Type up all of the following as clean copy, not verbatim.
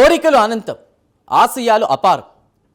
కోరికలు అనంతం, ఆశయాలు అపారం.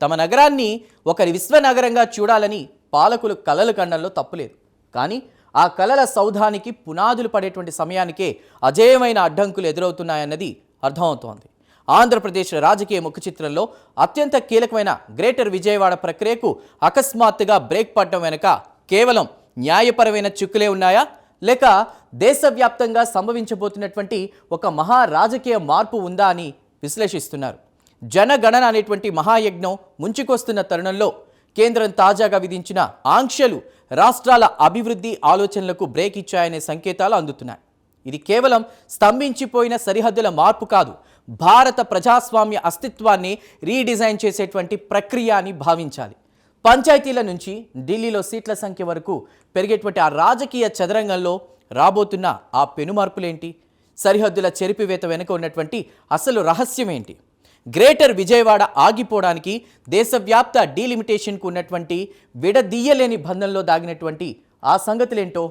తమ నగరాన్ని ఒకరి విశ్వనగరంగా చూడాలని పాలకులు కలలు కండంలో తప్పులేదు. కానీ ఆ కలల సౌధానికి పునాదులు పడేటువంటి సమయానికే అజేయమైన అడ్డంకులు ఎదురవుతున్నాయన్నది అర్థమవుతోంది. ఆంధ్రప్రదేశ్ రాజకీయ ముఖ చిత్రంలో అత్యంత కీలకమైన గ్రేటర్ విజయవాడ ప్రక్రియకు అకస్మాత్తుగా బ్రేక్ పడటం వెనుక కేవలం న్యాయపరమైన చిక్కులే ఉన్నాయా, లేక దేశవ్యాప్తంగా సంభవించబోతున్నటువంటి ఒక మహా రాజకీయ మార్పు ఉందా అని విశ్లేషిస్తున్నారు. జనగణన అనేటువంటి మహాయజ్ఞం ముంచుకొస్తున్న తరుణంలో కేంద్రం తాజాగా విధించిన ఆంక్షలు రాష్ట్రాల అభివృద్ధి ఆలోచనలకు బ్రేక్ ఇచ్చాయనే సంకేతాలు అందుతున్నాయి. ఇది కేవలం స్తంభించిపోయిన సరిహద్దుల మార్పు కాదు, భారత ప్రజాస్వామ్య అస్తిత్వాన్ని రీడిజైన్ చేసేటువంటి ప్రక్రియ అని భావించాలి. పంచాయతీల నుంచి ఢిల్లీలో సీట్ల సంఖ్య వరకు పెరిగేటువంటి ఆ రాజకీయ చదరంగంలో రాబోతున్న ఆ పెనుమార్పులేంటి? సరిహద్దుల చెరిపివేత వెనుక ఉన్నటువంటి అసలు రహస్యం ఏంటి? గ్రేటర్ విజయవాడ ఆగిపోవడానికి దేశవ్యాప్త డీలిమిటేషన్కు ఉన్నటువంటి విడదీయలేని బంధంలో దాగినటువంటి ఆ సంగతులేంటో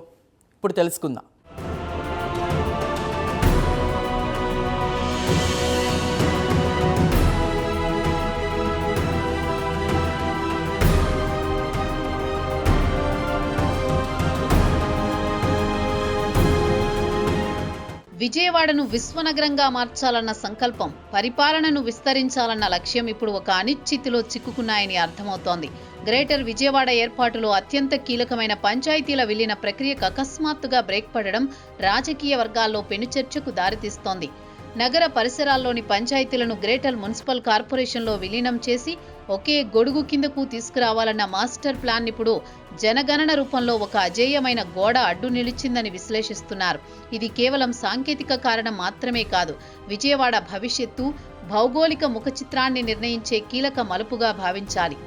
ఇప్పుడు తెలుసుకుందాం. విజయవాడను విశ్వనగరంగా మార్చాలన్న సంకల్పం, పరిపాలనను విస్తరించాలన్న లక్ష్యం ఇప్పుడు ఒక అనిశ్చితిలో చిక్కుకున్నాయని అర్థమవుతోంది. గ్రేటర్ విజయవాడ ఏర్పాటులో అత్యంత కీలకమైన పంచాయతీల విలీన ప్రక్రియకు అకస్మాత్తుగా బ్రేక్ పడడం రాజకీయ వర్గాల్లో పెనుచర్చకు దారితీస్తోంది. నగర పరిసరాల్లోని పంచాయతీలను గ్రేటర్ మున్సిపల్ కార్పొరేషన్లో విలీనం చేసి ఒకే గొడుగు కిందకు తీసుకురావాలన్న మాస్టర్ ప్లాన్ ఇప్పుడు జనగణన రూపంలో ఒక అజేయమైన గోడ అడ్డు నిలిచిందని విశ్లేషిస్తున్నారు. ఇది కేవలం సాంకేతిక కారణం మాత్రమే కాదు, విజయవాడ భవిష్యత్తు, భౌగోళిక ముఖ చిత్రాన్ని నిర్ణయించే కీలక మలుపుగా భావించాలి.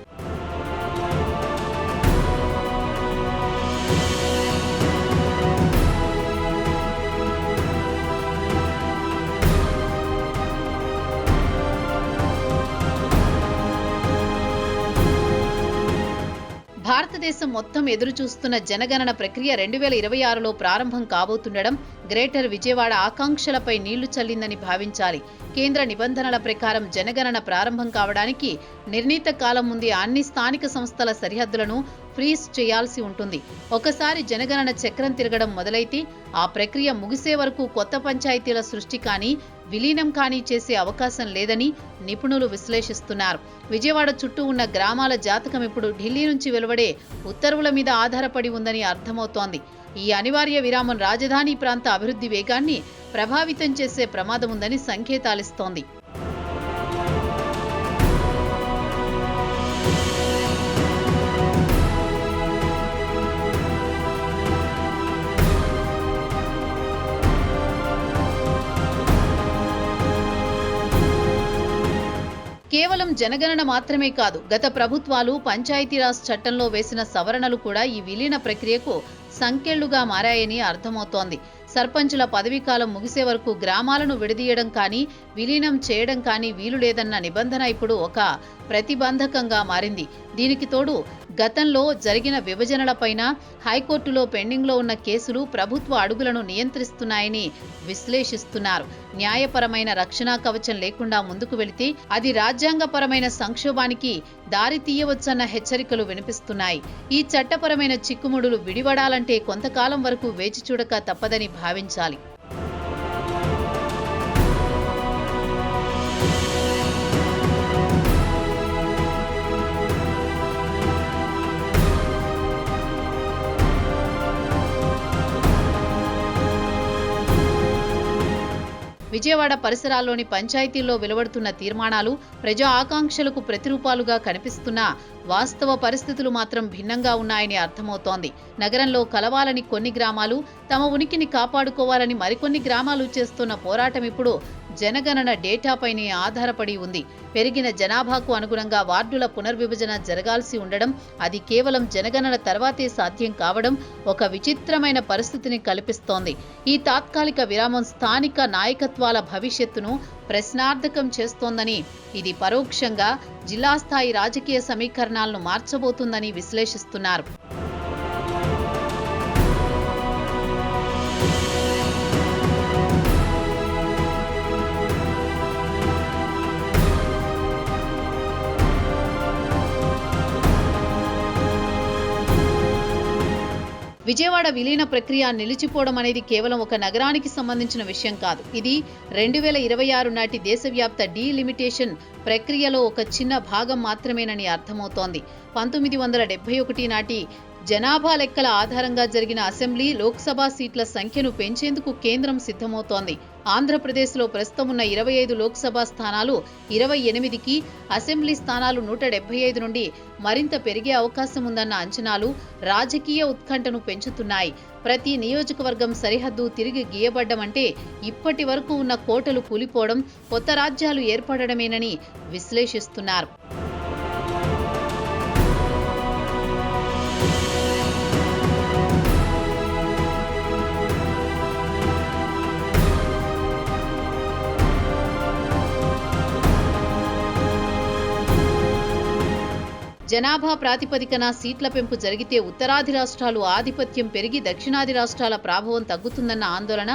భారతదేశం మొత్తం ఎదురుచూస్తున్న జనగణన ప్రక్రియ 2026లో ప్రారంభం కాబోతుండడం గ్రేటర్ విజయవాడ ఆకాంక్షలపై నీళ్లు చల్లిందని భావించాలి. కేంద్ర నిబంధనల ప్రకారం జనగణన ప్రారంభం కావడానికి నిర్ణీత కాలం ముందే అన్ని స్థానిక సంస్థల సరిహద్దులను ఫ్రీజ్ చేయాల్సి ఉంటుంది. ఒకసారి జనగణన చక్రం తిరగడం మొదలైతే ఆ ప్రక్రియ ముగిసే వరకు కొత్త పంచాయతీల సృష్టి కానీ విలీనం కానీ చేసే అవకాశం లేదని నిపుణులు విశ్లేషిస్తున్నారు. విజయవాడ చుట్టూ ఉన్న గ్రామాల జాతకం ఇప్పుడు ఢిల్లీ నుంచి వెలువడే ఉత్తర్వుల మీద ఆధారపడి ఉందని అర్థమవుతోంది. ఈ అనివార్య విరామం రాజధాని ప్రాంత అభివృద్ధి వేగాన్ని ప్రభావితం చేసే ప్రమాదం ఉందని సంకేతాలిస్తోంది. కేవలం జనగణన మాత్రమే కాదు, గత ప్రభుత్వాలు పంచాయతీరాజ్ చట్టంలో వేసిన సవరణలు కూడా ఈ విలీన ప్రక్రియకు సంకెళ్లుగా మారాయని అర్థమవుతోంది. సర్పంచుల పదవీకాలం ముగిసే వరకు గ్రామాలను విడదీయడం కానీ విలీనం చేయడం కానీ వీలు లేదన్న నిబంధన ఇప్పుడు ఒక ప్రతిబంధకంగా మారింది. దీనికి తోడు గతంలో జరిగిన విభజనలపైన హైకోర్టులో పెండింగ్లో ఉన్న కేసులు ప్రభుత్వ అడుగులను నియంత్రిస్తున్నాయని విశ్లేషిస్తున్నారు. న్యాయపరమైన రక్షణా కవచం లేకుండా ముందుకు వెళితే అది రాజ్యాంగపరమైన సంక్షోభానికి దారి తీయవచ్చన్న హెచ్చరికలు వినిపిస్తున్నాయి. ఈ చట్టపరమైన చిక్కుముడులు విడివడాలంటే కొంతకాలం వరకు వేచి చూడక తప్పదని భావించాలి. విజయవాడ పరిసరాల్లోని పంచాయతీల్లో వెలువడుతున్న తీర్మానాలు ప్రజా ఆకాంక్షలకు ప్రతిరూపాలుగా కనిపిస్తున్నా వాస్తవ పరిస్థితులు మాత్రం భిన్నంగా ఉన్నాయని అర్థమవుతోంది. నగరంలో కలవాలని కొన్ని గ్రామాలు, తమ ఉనికిని కాపాడుకోవాలని మరికొన్ని గ్రామాలు చేస్తున్న పోరాటం ఇప్పుడు జనగణన డేటాపైనే ఆధారపడి ఉంది. పెరిగిన జనాభాకు అనుగుణంగా వార్డుల పునర్విభజన జరగాల్సి ఉండడం, అది కేవలం జనగణన తర్వాతే సాధ్యం కావడం ఒక విచిత్రమైన పరిస్థితిని కల్పిస్తోంది. ఈ తాత్కాలిక విరామం స్థానిక నాయకత్వాల భవిష్యత్తును ప్రశ్నార్థకం చేస్తోందని, ఇది పరోక్షంగా జిల్లా స్థాయి రాజకీయ సమీకరణాలను మార్చబోతుందని విశ్లేషిస్తున్నారు. విజయవాడ విలీన ప్రక్రియ నిలిచిపోవడం అనేది కేవలం ఒక నగరానికి సంబంధించిన విషయం కాదు. ఇది 2026 నాటి దేశవ్యాప్త డీలిమిటేషన్ ప్రక్రియలో ఒక చిన్న భాగం మాత్రమేనని అర్థమవుతోంది. 1971 నాటి జనాభా లెక్కల ఆధారంగా జరిగిన అసెంబ్లీ, లోక్సభ సీట్ల సంఖ్యను పెంచేందుకు కేంద్రం సిద్ధమవుతోంది. ఆంధ్రప్రదేశ్లో ప్రస్తుతం ఉన్న 25 లోక్సభ స్థానాలు 28కి, అసెంబ్లీ స్థానాలు 175 నుండి మరింత పెరిగే అవకాశం ఉందన్న అంచనాలు రాజకీయ ఉత్కంఠను పెంచుతున్నాయి. ప్రతి నియోజకవర్గం సరిహద్దు తిరిగి గీయబడ్డం అంటే ఇప్పటి వరకు ఉన్న కోటలు కూలిపోవడం, కొత్త రాజ్యాలు ఏర్పడడమేనని విశ్లేషిస్తున్నారు. జనాభా ప్రాతిపదికన సీట్ల పెంపు జరిగితే ఉత్తరాది రాష్ట్రాలు ఆధిపత్యం పెరిగి దక్షిణాది రాష్ట్రాల ప్రాభవం తగ్గుతుందన్న ఆందోళన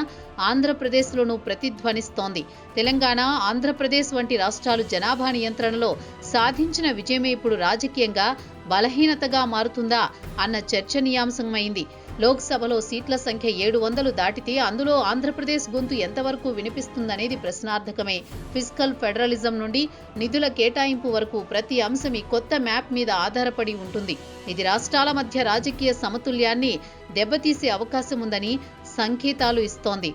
ఆంధ్రప్రదేశ్లోనూ ప్రతిధ్వనిస్తోంది. తెలంగాణ, ఆంధ్రప్రదేశ్ వంటి రాష్ట్రాలు జనాభా నియంత్రణలో సాధించిన విజయమే ఇప్పుడు రాజకీయంగా బలహీనతగా మారుతుందా అన్న చర్చనీయాంశమైంది. లోక్సభలో సీట్ల సంఖ్య 700 దాటితే అందులో ఆంధ్రప్రదేశ్ గొంతు ఎంతవరకు వినిపిస్తుందనేది ప్రశ్నార్థకమే. ఫిస్కల్ ఫెడరలిజం నుండి నిధుల కేటాయింపు వరకు ప్రతి అంశం ఈ కొత్త మ్యాప్ మీద ఆధారపడి ఉంటుంది. ఇది రాష్ట్రాల మధ్య రాజకీయ సమతుల్యాన్ని దెబ్బతీసే అవకాశం ఉందని సంకేతాలు ఇస్తోంది.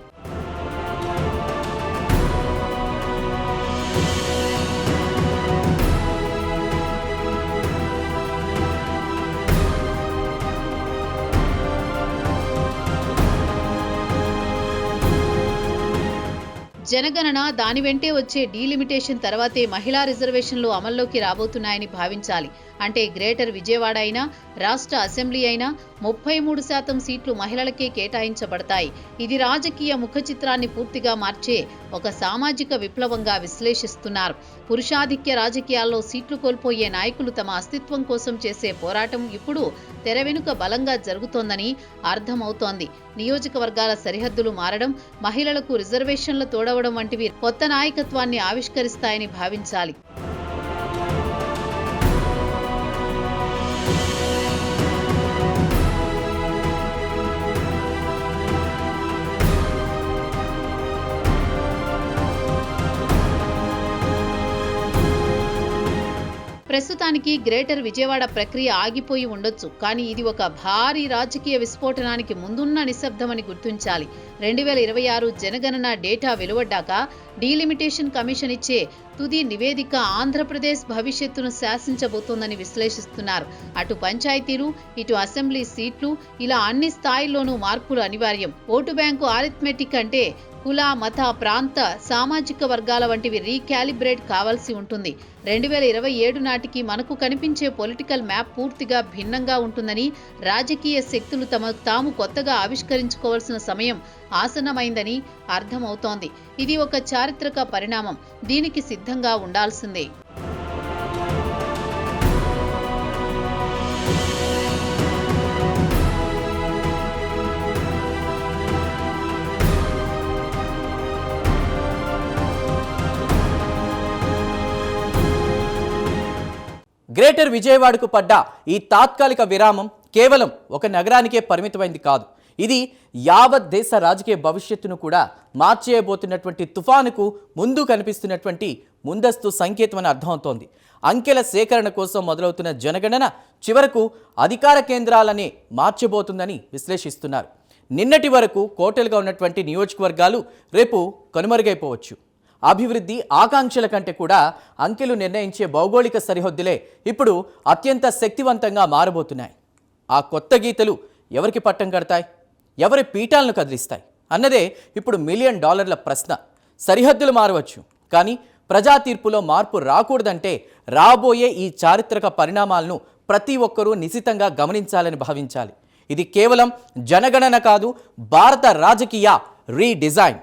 జనగణన, దాని వెంటే వచ్చే డీలిమిటేషన్ తర్వాతే మహిళా రిజర్వేషన్లు అమల్లోకి రాబోతున్నాయని భావించాలి. అంటే గ్రేటర్ విజయవాడ అయినా, రాష్ట్ర అసెంబ్లీ అయినా 33% సీట్లు మహిళలకే కేటాయించబడతాయి. ఇది రాజకీయ ముఖ చిత్రాన్ని పూర్తిగా మార్చే ఒక సామాజిక విప్లవంగా విశ్లేషిస్తున్నారు. పురుషాధిక్య రాజకీయాల్లో సీట్లు కోల్పోయే నాయకులు తమ అస్తిత్వం కోసం చేసే పోరాటం ఇప్పుడు తెర వెనుక బలంగా జరుగుతోందని అర్థమవుతోంది. నియోజకవర్గాల సరిహద్దులు మారడం, మహిళలకు రిజర్వేషన్లు తోడవడం వంటివి కొత్త నాయకత్వాన్ని ఆవిష్కరిస్తాయని భావించాలి. ప్రస్తుతానికి గ్రేటర్ విజయవాడ ప్రక్రియ ఆగిపోయి ఉండొచ్చు. కానీ ఇది ఒక భారీ రాజకీయ విస్ఫోటనానికి ముందున్న నిశ్శబ్దమని గుర్తించాలి. 2026 జనగణన డేటా వెలువడ్డాక డీలిమిటేషన్ కమిషన్ ఇచ్చే తుది నివేదిక ఆంధ్రప్రదేశ్ భవిష్యత్తును శాసించబోతోందని విశ్లేషిస్తున్నారు. అటు పంచాయతీలు, ఇటు అసెంబ్లీ సీట్లు, ఇలా అన్ని స్థాయిల్లోనూ మార్పులు అనివార్యం. ఓటు బ్యాంకు ఆరిథ్మెటిక్ అంటే కుల, మత, ప్రాంత, సామాజిక వర్గాల వంటివి రీకాలిబ్రేట్ కావాల్సి ఉంటుంది. 2027 నాటికి మనకు కనిపించే పొలిటికల్ మ్యాప్ పూర్తిగా భిన్నంగా ఉంటుందని, రాజకీయ శక్తులు తమకు తాము కొత్తగా ఆవిష్కరించుకోవాల్సిన సమయం ఆసన్నమైందని అర్థమవుతోంది. ఇది ఒక చారిత్రక పరిణామం. దీనికి సిద్ధంగా ఉండాల్సిందే. గ్రేటర్ విజయవాడకు పడ్డ ఈ తాత్కాలిక విరామం కేవలం ఒక నగరానికే పరిమితమైంది కాదు. ఇది యావత్ దేశ రాజకీయ భవిష్యత్తును కూడా మార్చేయబోతున్నటువంటి తుఫానుకు ముందు కనిపిస్తున్నటువంటి ముందస్తు సంకేతం అని అర్థమవుతోంది. అంకెల సేకరణ కోసం మొదలవుతున్న జనగణన చివరకు అధికార కేంద్రాలనే మార్చబోతుందని విశ్లేషిస్తున్నారు. నిన్నటి వరకు కోటలుగా ఉన్నటువంటి నియోజకవర్గాలు రేపు కనుమరుగైపోవచ్చు. అభివృద్ధి ఆకాంక్షల కంటే కూడా అంకెలు నిర్ణయించే భౌగోళిక సరిహద్దులే ఇప్పుడు అత్యంత శక్తివంతంగా మారబోతున్నాయి. ఆ కొత్త గీతలు ఎవరికి పట్టం కడతాయి, ఎవరి పీఠాలను కదిలిస్తాయి అన్నదే ఇప్పుడు $1 మిలియన్ ప్రశ్న. సరిహద్దులు మారవచ్చు, కానీ ప్రజా తీర్పులో మార్పు రాకూడదంటే రాబోయే ఈ చారిత్రక పరిణామాలను ప్రతి ఒక్కరూ నిశితంగా గమనించాలని భావించాలి. ఇది కేవలం జనగణన కాదు, భారత రాజకీయ రీడిజైన్.